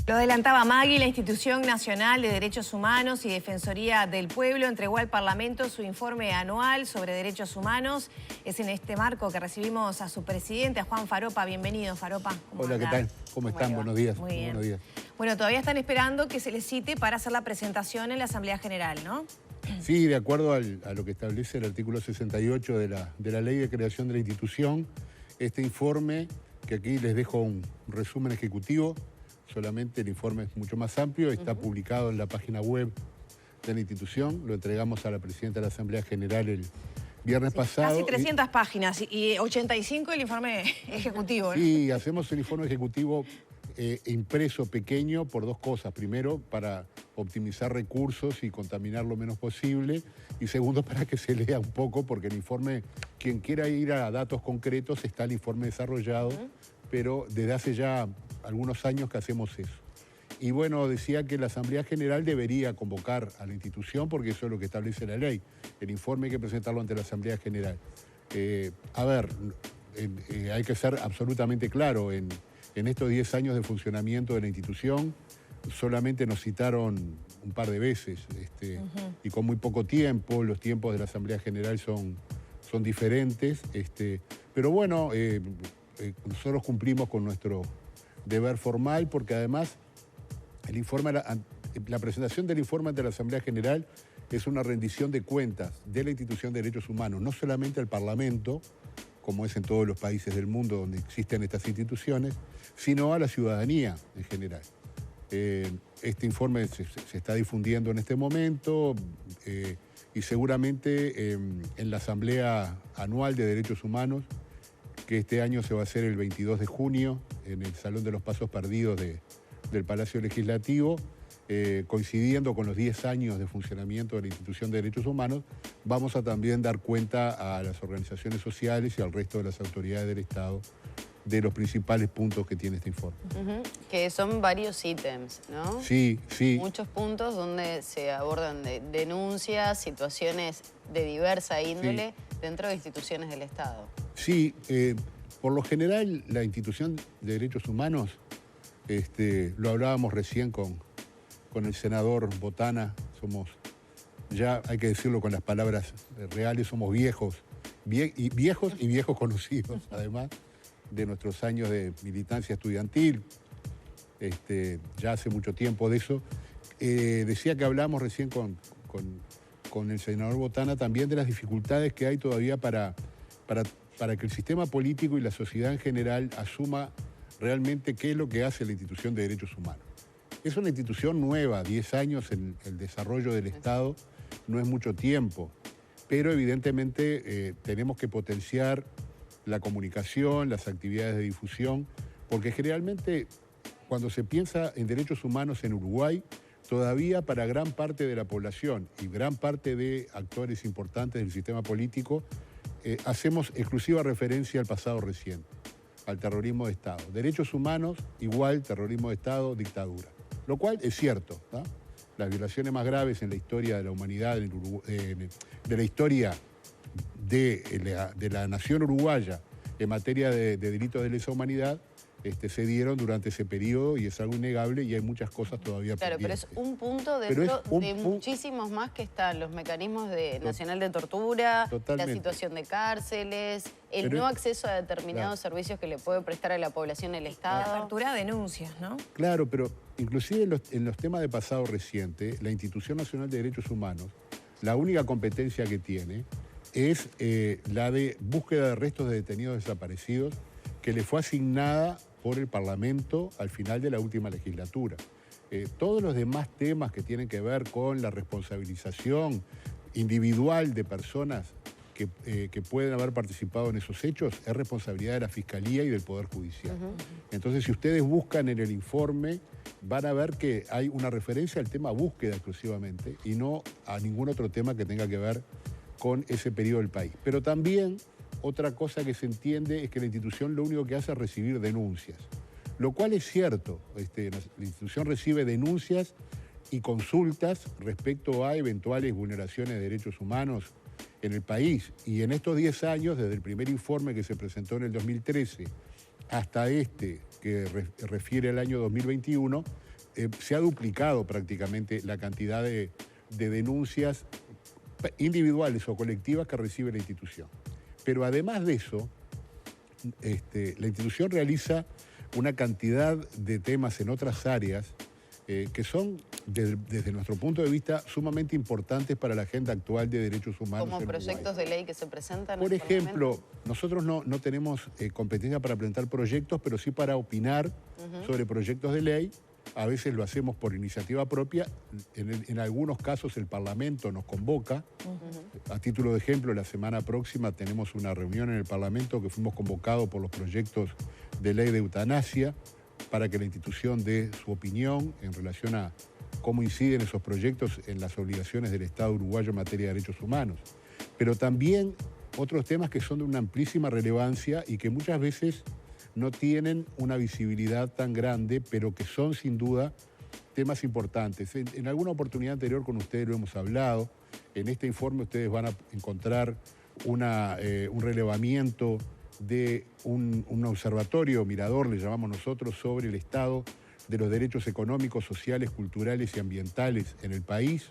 Lo adelantaba Maggie, la Institución Nacional de Derechos Humanos y Defensoría del Pueblo entregó al Parlamento su informe anual sobre derechos humanos. Es en este marco que recibimos a su presidente, a Juan Faropa. Bienvenido, Faropa. Hola, ¿qué tal? ¿Cómo están? Buenos días. Muy bien. Buenos días. Bueno, todavía están esperando que se les cite para hacer la presentación en la Asamblea General, ¿no? Sí, de acuerdo a lo que establece el artículo 68 de la Ley de Creación de la Institución, este informe, que aquí les dejo un resumen ejecutivo, solamente el informe es mucho más amplio, está publicado en la página web de la institución, lo entregamos a la Presidenta de la Asamblea General el viernes pasado. Casi 300 páginas y 85 el informe ejecutivo, ¿no? Sí, hacemos el informe ejecutivo impreso pequeño por dos cosas. Primero, para optimizar recursos y contaminar lo menos posible. Y segundo, para que se lea un poco, porque el informe, quien quiera ir a datos concretos, está el informe desarrollado, pero desde hace ya algunos años que hacemos eso. Y bueno, decía que la Asamblea General debería convocar a la institución, porque eso es lo que establece la ley. El informe hay que presentarlo ante la Asamblea General. Hay que ser absolutamente claro, en estos 10 años de funcionamiento de la institución, solamente nos citaron un par de veces, y con muy poco tiempo. Los tiempos de la Asamblea General son diferentes, pero bueno, nosotros cumplimos con nuestro deber formal, porque además la presentación del informe ante la Asamblea General es una rendición de cuentas de la Institución de Derechos Humanos, no solamente al Parlamento, como es en todos los países del mundo donde existen estas instituciones, sino a la ciudadanía en general. Este informe se está difundiendo en este momento y seguramente en la Asamblea Anual de Derechos Humanos, que este año se va a hacer el 22 de junio en el Salón de los Pasos Perdidos del Palacio Legislativo, coincidiendo con los 10 años de funcionamiento de la Institución de Derechos Humanos, vamos a también dar cuenta a las organizaciones sociales y al resto de las autoridades del Estado de los principales puntos que tiene este informe. Que son varios ítems, ¿no? Sí, sí. Muchos puntos donde se abordan denuncias, situaciones de diversa índole dentro de instituciones del Estado. Sí, por lo general la Institución de Derechos Humanos, lo hablábamos recién con el senador Botana, somos, ya hay que decirlo con las palabras reales, somos viejos y viejos conocidos, además de nuestros años de militancia estudiantil, ya hace mucho tiempo de eso. Decía que hablábamos recién con el senador Botana también de las dificultades que hay todavía para que el sistema político y la sociedad en general asuma realmente qué es lo que hace la Institución de Derechos Humanos. Es una institución nueva, 10 años en el desarrollo del Estado, no es mucho tiempo, pero evidentemente tenemos que potenciar la comunicación, las actividades de difusión, porque generalmente cuando se piensa en derechos humanos en Uruguay, todavía para gran parte de la población y gran parte de actores importantes del sistema político, hacemos exclusiva referencia al pasado reciente, al terrorismo de Estado. Derechos humanos igual terrorismo de Estado, dictadura. Lo cual es cierto, ¿no? Las violaciones más graves en la historia de la humanidad, de la historia de la nación uruguaya en materia de delitos de lesa humanidad, se dieron durante ese periodo y es algo innegable y hay muchas cosas todavía pendientes. Pero es un punto dentro de muchísimos más que están los mecanismos nacional de tortura, la situación de cárceles, el no acceso a determinados servicios que le puede prestar a la población el Estado. La apertura de denuncias, ¿no? Claro, pero inclusive en los temas de pasado reciente, la Institución Nacional de Derechos Humanos, la única competencia que tiene es la de búsqueda de restos de detenidos desaparecidos, que le fue asignada por el Parlamento al final de la última legislatura. Todos los demás temas que tienen que ver con la responsabilización individual de personas que pueden haber participado en esos hechos es responsabilidad de la Fiscalía y del Poder Judicial. Entonces, si ustedes buscan en el informe, van a ver que hay una referencia al tema búsqueda exclusivamente y no a ningún otro tema que tenga que ver con ese periodo del país. Pero también otra cosa que se entiende es que la institución lo único que hace es recibir denuncias, lo cual es cierto. La institución recibe denuncias y consultas respecto a eventuales vulneraciones de derechos humanos en el país. Y en estos 10 años, desde el primer informe que se presentó en el 2013 hasta que refiere al año 2021, se ha duplicado prácticamente la cantidad de denuncias individuales o colectivas que recibe la institución. Pero además de eso, la institución realiza una cantidad de temas en otras áreas que son, desde nuestro punto de vista, sumamente importantes para la agenda actual de derechos humanos. ¿Como proyectos de ley que se presentan? Por ejemplo, nosotros no tenemos competencia para presentar proyectos, pero sí para opinar sobre proyectos de ley. A veces lo hacemos por iniciativa propia. En algunos casos el Parlamento nos convoca. A título de ejemplo, la semana próxima tenemos una reunión en el Parlamento que fuimos convocados por los proyectos de ley de eutanasia para que la institución dé su opinión en relación a cómo inciden esos proyectos en las obligaciones del Estado uruguayo en materia de derechos humanos. Pero también otros temas que son de una amplísima relevancia y que muchas veces no tienen una visibilidad tan grande, pero que son sin duda temas importantes. En alguna oportunidad anterior con ustedes lo hemos hablado. En este informe ustedes van a encontrar un relevamiento de un observatorio, mirador, le llamamos nosotros, sobre el estado de los derechos económicos, sociales, culturales y ambientales en el país,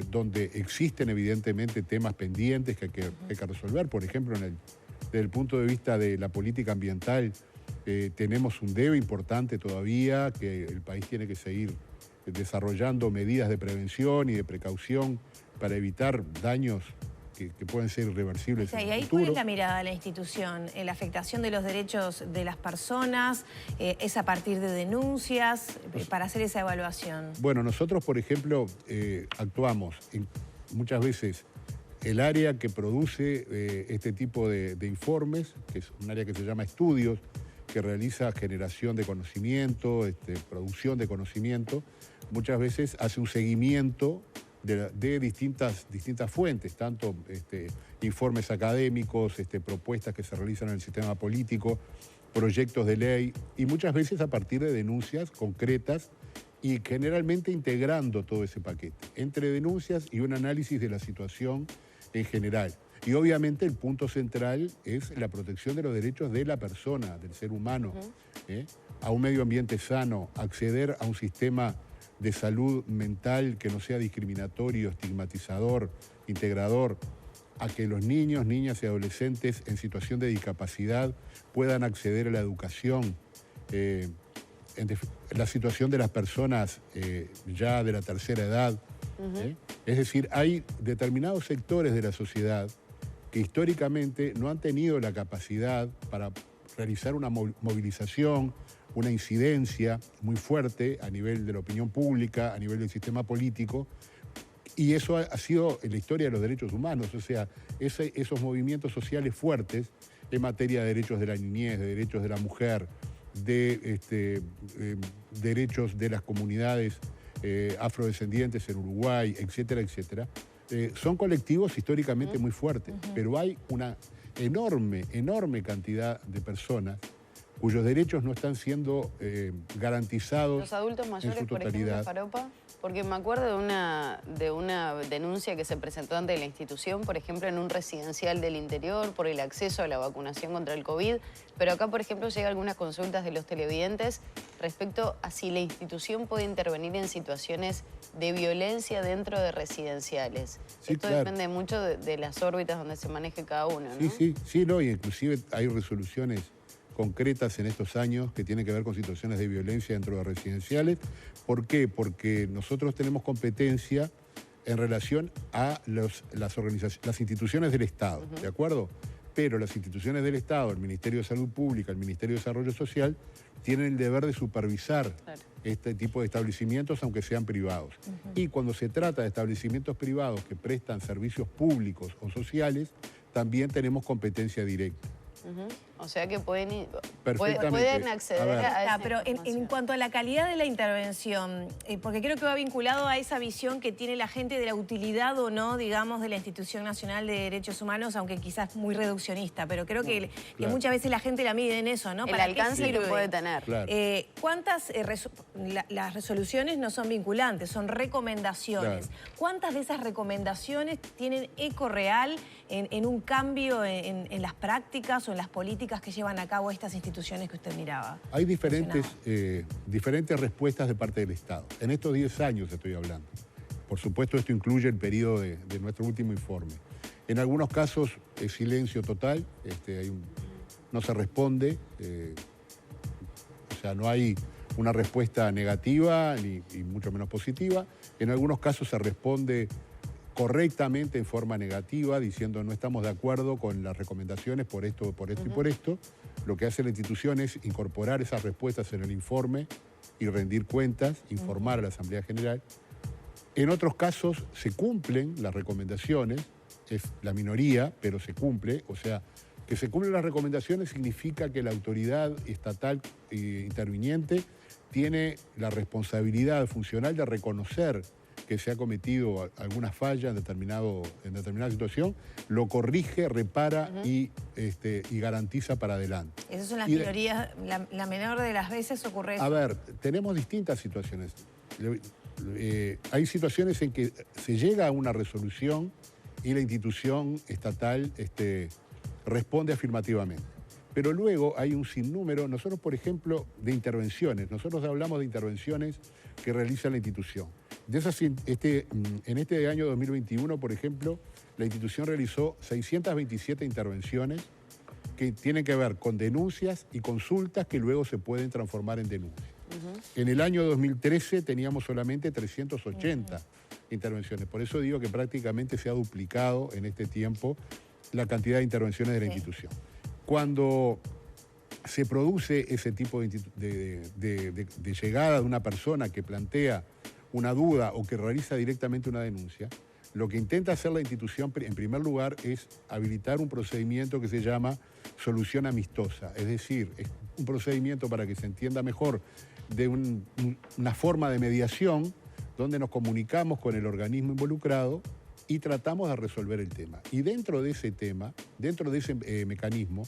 donde existen evidentemente temas pendientes que hay que resolver. Por ejemplo, desde el punto de vista de la política ambiental, tenemos un debe importante todavía, que el país tiene que seguir desarrollando medidas de prevención y de precaución para evitar daños que pueden ser irreversibles en el futuro. ¿Y ahí cuál es la mirada de la institución? ¿La afectación de los derechos de las personas? ¿Es a partir de denuncias para hacer esa evaluación? Bueno, nosotros, por ejemplo, actuamos muchas veces el área que produce este tipo de informes, que es un área que se llama estudios, que realiza generación de conocimiento, producción de conocimiento, muchas veces hace un seguimiento de distintas fuentes, tanto informes académicos, propuestas que se realizan en el sistema político, proyectos de ley, y muchas veces a partir de denuncias concretas y generalmente integrando todo ese paquete, entre denuncias y un análisis de la situación en general. Y obviamente el punto central es la protección de los derechos de la persona, del ser humano, a un medio ambiente sano, acceder a un sistema de salud mental que no sea discriminatorio, estigmatizador, integrador, a que los niños, niñas y adolescentes en situación de discapacidad puedan acceder a la educación, la situación de las personas ya de la tercera edad. Es decir, hay determinados sectores de la sociedad que históricamente no han tenido la capacidad para realizar una movilización, una incidencia muy fuerte a nivel de la opinión pública, a nivel del sistema político, y eso ha sido en la historia de los derechos humanos, o sea, esos movimientos sociales fuertes en materia de derechos de la niñez, de derechos de la mujer, de derechos de las comunidades afrodescendientes en Uruguay, etcétera, etcétera, son colectivos históricamente muy fuertes, pero hay una enorme cantidad de personas cuyos derechos no están siendo garantizados. Los adultos mayores, en su totalidad. por ejemplo, Faropa, porque me acuerdo de una denuncia que se presentó ante la institución, por ejemplo, en un residencial del interior por el acceso a la vacunación contra el COVID, pero acá, por ejemplo, llega algunas consultas de los televidentes respecto a si la institución puede intervenir en situaciones de violencia dentro de residenciales. Sí, esto claro. Depende mucho de las órbitas donde se maneje cada uno, ¿no? Sí, no, y inclusive hay resoluciones concretas en estos años que tienen que ver con situaciones de violencia dentro de residenciales. ¿Por qué? Porque nosotros tenemos competencia en relación a las instituciones del Estado, ¿de acuerdo? Pero las instituciones del Estado, el Ministerio de Salud Pública, el Ministerio de Desarrollo Social, tienen el deber de supervisar este tipo de establecimientos, aunque sean privados. Y cuando se trata de establecimientos privados que prestan servicios públicos o sociales, también tenemos competencia directa. O sea que pueden acceder a esa pero en cuanto a la calidad de la intervención, porque creo que va vinculado a esa visión que tiene la gente de la utilidad o no, digamos, de la Institución Nacional de Derechos Humanos, aunque quizás muy reduccionista, pero creo que muchas veces la gente la mide en eso, ¿no? El alcance que puede tener. Claro. Las resoluciones no son vinculantes, son recomendaciones. Claro. ¿Cuántas de esas recomendaciones tienen eco real en un cambio en las prácticas o en las políticas políticas que llevan a cabo estas instituciones que usted miraba? Hay diferentes respuestas de parte del Estado. En estos 10 años estoy hablando. Por supuesto, esto incluye el periodo de nuestro último informe. En algunos casos es silencio total, no se responde, o sea, no hay una respuesta negativa y mucho menos positiva. En algunos casos se responde correctamente en forma negativa, diciendo no estamos de acuerdo con las recomendaciones por esto y por esto. Lo que hace la institución es incorporar esas respuestas en el informe y rendir cuentas, informar a la Asamblea General. En otros casos se cumplen las recomendaciones, es la minoría, pero se cumple. O sea, que se cumplen las recomendaciones significa que la autoridad estatal interviniente tiene la responsabilidad funcional de reconocer que se ha cometido alguna falla en determinada situación, lo corrige, repara y garantiza para adelante. Esas son las minorías, la menor de las veces ocurre eso. A ver, tenemos distintas situaciones. Hay situaciones en que se llega a una resolución y la institución estatal responde afirmativamente. Pero luego hay un sinnúmero, nosotros por ejemplo, de intervenciones. Nosotros hablamos de intervenciones que realiza la institución. De esas, en este año 2021, por ejemplo, la institución realizó 627 intervenciones que tienen que ver con denuncias y consultas que luego se pueden transformar en denuncias. En el año 2013 teníamos solamente 380 intervenciones. Por eso digo que prácticamente se ha duplicado en este tiempo la cantidad de intervenciones de la institución. Cuando se produce ese tipo de llegada de una persona que plantea una duda o que realiza directamente una denuncia, lo que intenta hacer la institución, en primer lugar, es habilitar un procedimiento que se llama solución amistosa. Es decir, es un procedimiento, para que se entienda mejor, de una forma de mediación donde nos comunicamos con el organismo involucrado y tratamos de resolver el tema. Y dentro de ese tema, dentro de ese mecanismo,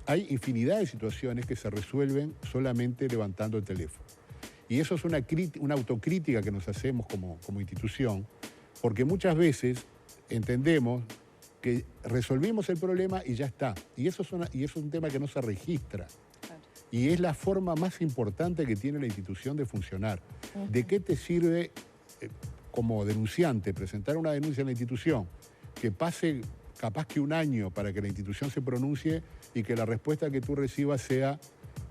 hay infinidad de situaciones que se resuelven solamente levantando el teléfono. Y eso es una autocrítica que nos hacemos como institución, porque muchas veces entendemos que resolvimos el problema y ya está. Y eso es un tema que no se registra. Claro. Y es la forma más importante que tiene la institución de funcionar. ¿De qué te sirve como denunciante presentar una denuncia en la institución que pase capaz que un año para que la institución se pronuncie y que la respuesta que tú recibas sea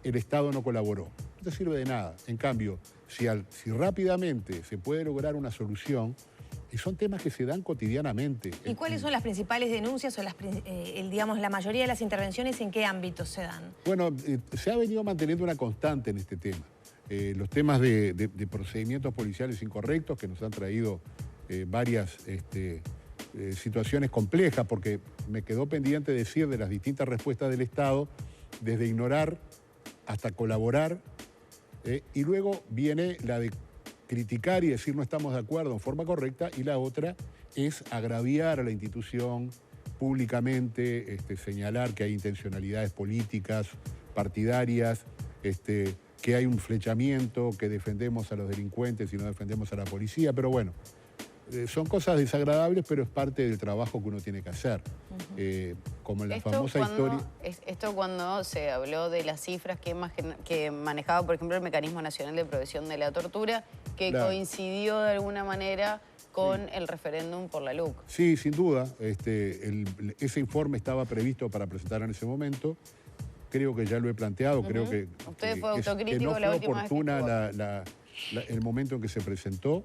el Estado no colaboró? No te sirve de nada. En cambio, si rápidamente se puede lograr una solución, y son temas que se dan cotidianamente. ¿Y cuáles son las principales denuncias o digamos, la mayoría de las intervenciones, en qué ámbitos se dan? Bueno, se ha venido manteniendo una constante en este tema. Los temas de procedimientos policiales incorrectos que nos han traído varias situaciones complejas, porque me quedó pendiente decir de las distintas respuestas del Estado, desde ignorar hasta colaborar, y luego viene la de criticar y decir no estamos de acuerdo en forma correcta, y la otra es agraviar a la institución públicamente, señalar que hay intencionalidades políticas, partidarias, que hay un flechamiento, que defendemos a los delincuentes y no defendemos a la policía. Pero bueno, son cosas desagradables, pero es parte del trabajo que uno tiene que hacer. Como en la famosa historia... Esto cuando se habló de las cifras que manejaba, por ejemplo, el Mecanismo Nacional de Prevención de la Tortura, que claro, coincidió de alguna manera con el referéndum por la LUC. Sí, sin duda. Ese informe estaba previsto para presentar en ese momento. Creo que ya lo he planteado. Creo que usted fue autocrítico que la no última fue oportuna el momento en que se presentó.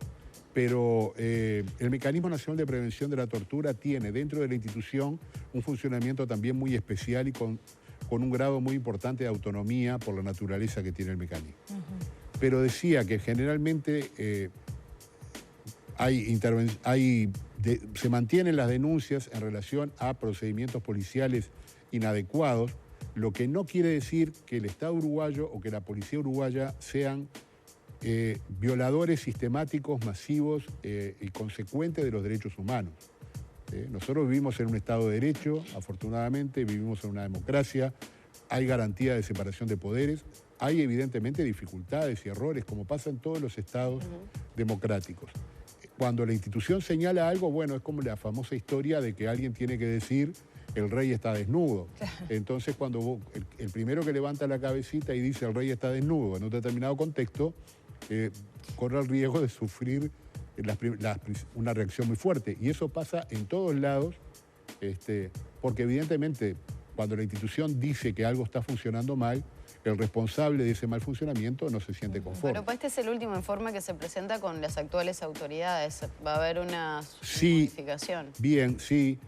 Pero el Mecanismo Nacional de Prevención de la Tortura tiene dentro de la institución un funcionamiento también muy especial y con un grado muy importante de autonomía por la naturaleza que tiene el mecanismo. Pero decía que generalmente se mantienen las denuncias en relación a procedimientos policiales inadecuados, lo que no quiere decir que el Estado uruguayo o que la policía uruguaya sean violadores sistemáticos, masivos y consecuentes de los derechos humanos. Nosotros vivimos en un Estado de Derecho, afortunadamente, vivimos en una democracia, hay garantía de separación de poderes, hay evidentemente dificultades y errores, como pasa en todos los estados democráticos. Cuando la institución señala algo, bueno, es como la famosa historia de que alguien tiene que decir el rey está desnudo. Entonces, cuando el primero que levanta la cabecita y dice el rey está desnudo en un determinado contexto, corre el riesgo de sufrir una reacción muy fuerte. Y eso pasa en todos lados, porque evidentemente cuando la institución dice que algo está funcionando mal, el responsable de ese mal funcionamiento no se siente conforme. Pero pues este es el último informe que se presenta con las actuales autoridades. ¿Va a haber una modificación? Bien, sí,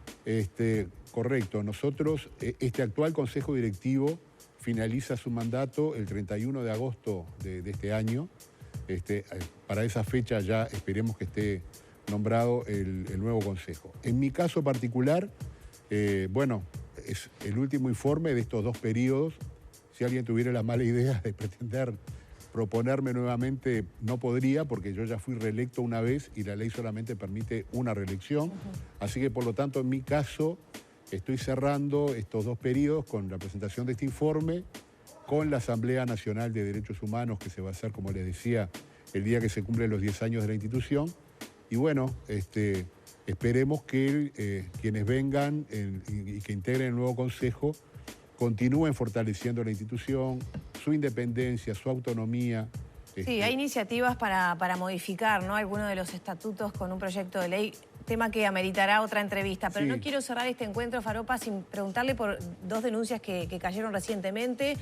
correcto. Nosotros, este actual Consejo Directivo finaliza su mandato el 31 de agosto de este año. Para esa fecha ya esperemos que esté nombrado el nuevo Consejo. En mi caso particular, bueno, es el último informe de estos 2 periodos. Si alguien tuviera la mala idea de pretender proponerme nuevamente, no podría, porque yo ya fui reelecto una vez y la ley solamente permite una reelección. Así que, por lo tanto, en mi caso, estoy cerrando estos 2 periodos con la presentación de este informe, con la Asamblea Nacional de Derechos Humanos, que se va a hacer, como les decía, el día que se cumplen los 10 años de la institución. Y bueno, esperemos que quienes vengan y que integren el nuevo Consejo continúen fortaleciendo la institución, su independencia, su autonomía. Sí, hay iniciativas para modificar, ¿no?, algunos de los estatutos con un proyecto de ley, tema que ameritará otra entrevista. Pero sí, no quiero cerrar este encuentro, Faropa, sin preguntarle por 2 denuncias que cayeron recientemente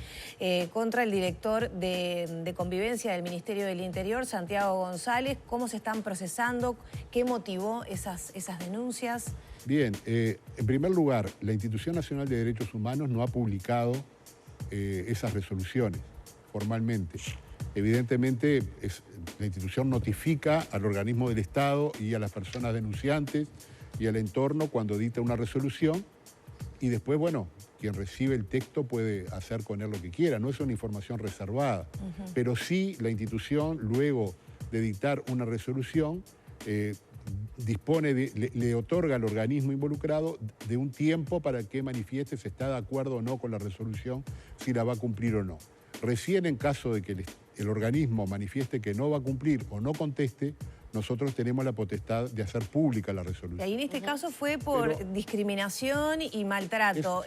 contra el director de Convivencia del Ministerio del Interior, Santiago González. ¿Cómo se están procesando? ¿Qué motivó esas denuncias? Bien, en primer lugar, la Institución Nacional de Derechos Humanos no ha publicado esas resoluciones formalmente. Evidentemente, la institución notifica al organismo del Estado y a las personas denunciantes y al entorno cuando dicta una resolución, y después, bueno, quien recibe el texto puede hacer con él lo que quiera, no es una información reservada. Pero sí, la institución, luego de dictar una resolución, le otorga al organismo involucrado de un tiempo para que manifieste si está de acuerdo o no con la resolución, si la va a cumplir o no. Recién en caso de que el organismo manifieste que no va a cumplir o no conteste, nosotros tenemos la potestad de hacer pública la resolución. Y ahí en este caso fue por discriminación y maltrato.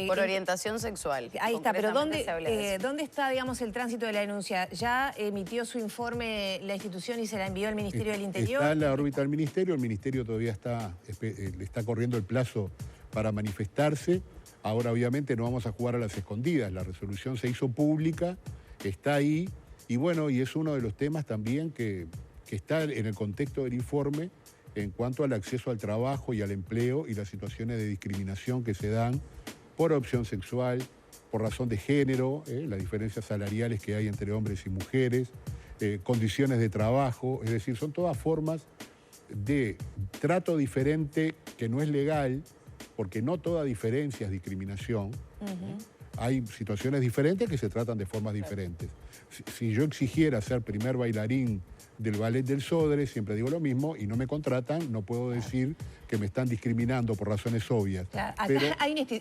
Por orientación sexual. Ahí está, pero ¿dónde está, digamos, el tránsito de la denuncia? ¿Ya emitió su informe la institución y se la envió al Ministerio del Interior? Está en la órbita del Ministerio, el Ministerio todavía le está corriendo el plazo para manifestarse. Ahora, obviamente, no vamos a jugar a las escondidas. La resolución se hizo pública, está ahí, y bueno, y es uno de los temas también que está en el contexto del informe en cuanto al acceso al trabajo y al empleo y las situaciones de discriminación que se dan por opción sexual, por razón de género, las diferencias salariales que hay entre hombres y mujeres, condiciones de trabajo, es decir, son todas formas de trato diferente que no es legal, porque no toda diferencia es discriminación. Hay situaciones diferentes que se tratan de formas diferentes. Si yo exigiera ser primer bailarín del ballet del Sodre, siempre digo lo mismo, y no me contratan, no puedo decir que me están discriminando por razones obvias. Claro. Pero,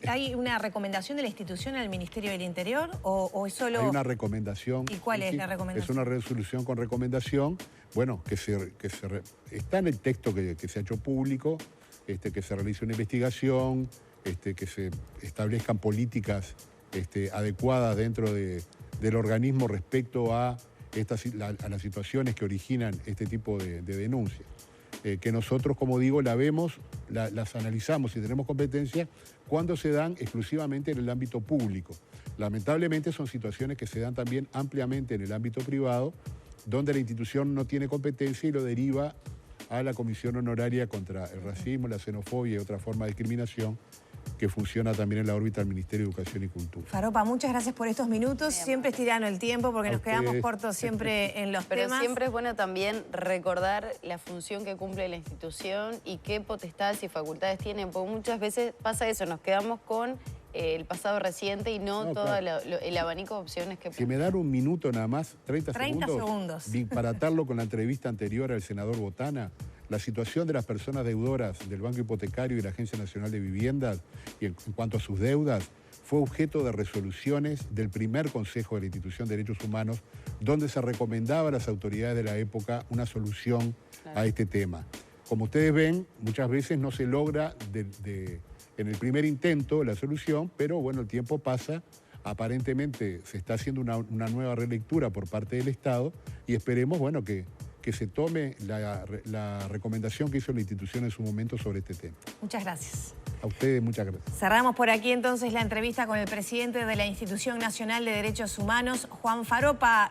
¿hay una recomendación de la institución al Ministerio del Interior o es solo...? Hay una recomendación. ¿Y cuál es la recomendación? Es una resolución con recomendación, bueno, está en el texto que se ha hecho público, que se realice una investigación, que se establezcan políticas adecuadas dentro del organismo respecto a las situaciones que originan este tipo de denuncias. Que nosotros, como digo, las analizamos y tenemos competencia cuando se dan exclusivamente en el ámbito público. Lamentablemente son situaciones que se dan también ampliamente en el ámbito privado, donde la institución no tiene competencia y lo deriva a la Comisión Honoraria contra el Racismo, la Xenofobia y otra forma de discriminación, que funciona también en la órbita del Ministerio de Educación y Cultura. Faropa, muchas gracias por estos minutos. Siempre es tirano el tiempo porque nos quedamos cortos siempre en los temas. Pero siempre es bueno también recordar la función que cumple la institución y qué potestades y facultades tiene, porque muchas veces pasa eso, nos quedamos con el pasado reciente y no todo el abanico de opciones que... Si me dan un minuto nada más, 30 segundos. Para atarlo con la entrevista anterior al senador Botana, la situación de las personas deudoras del Banco Hipotecario y la Agencia Nacional de Viviendas y en cuanto a sus deudas fue objeto de resoluciones del primer Consejo de la Institución de Derechos Humanos, donde se recomendaba a las autoridades de la época una solución a este tema. Como ustedes ven, muchas veces no se logra en el primer intento la solución, pero bueno, el tiempo pasa. Aparentemente se está haciendo una nueva relectura por parte del Estado y esperemos, bueno, que se tome la recomendación que hizo la institución en su momento sobre este tema. Muchas gracias. A ustedes, muchas gracias. Cerramos por aquí entonces la entrevista con el presidente de la Institución Nacional de Derechos Humanos, Juan Faropa.